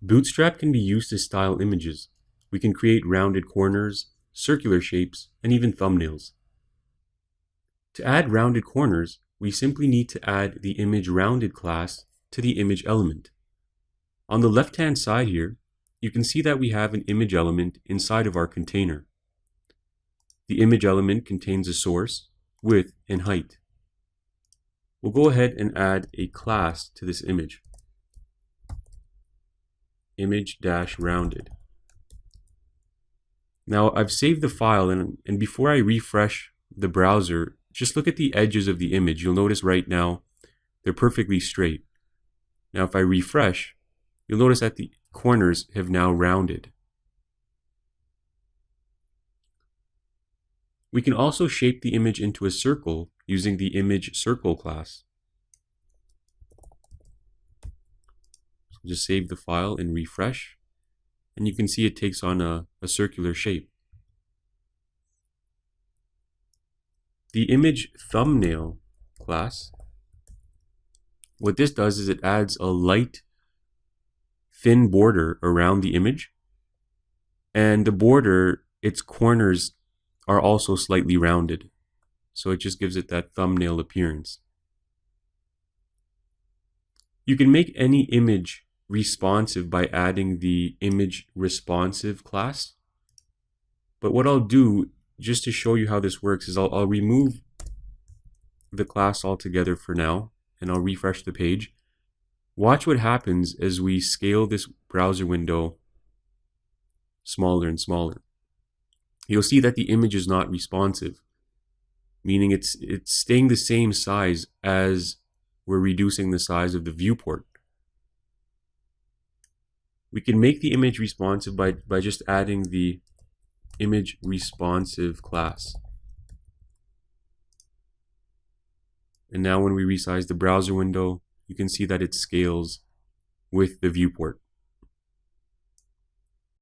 Bootstrap can be used to style images. We can create rounded corners, circular shapes, and even thumbnails. To add rounded corners, we simply need to add the image rounded class to the image element. On the left-hand side here, you can see that we have an image element inside of our container. The image element contains a source, width, and height. We'll go ahead and add a class to this image. Image-rounded. Now I've saved the file, and before I refresh the browser, just look at the edges of the image. You'll notice right now they're perfectly straight. Now if I refresh, you'll notice that the corners have now rounded. We can also shape the image into a circle using the image circle class. So just save the file and refresh, and you can see it takes on a circular shape. The image thumbnail class, what this does is it adds a light, thin border around the image, and the border, its corners are also slightly rounded. So it just gives it that thumbnail appearance. You can make any image responsive by adding the image responsive class. But what I'll do, just to show you how this works, is I'll remove the class altogether for now, and I'll refresh the page. Watch what happens as we scale this browser window smaller and smaller. You'll see that the image is not responsive, meaning it's staying the same size as we're reducing the size of the viewport. We can make the image responsive by just adding the image responsive class. And now when we resize the browser window, you can see that it scales with the viewport.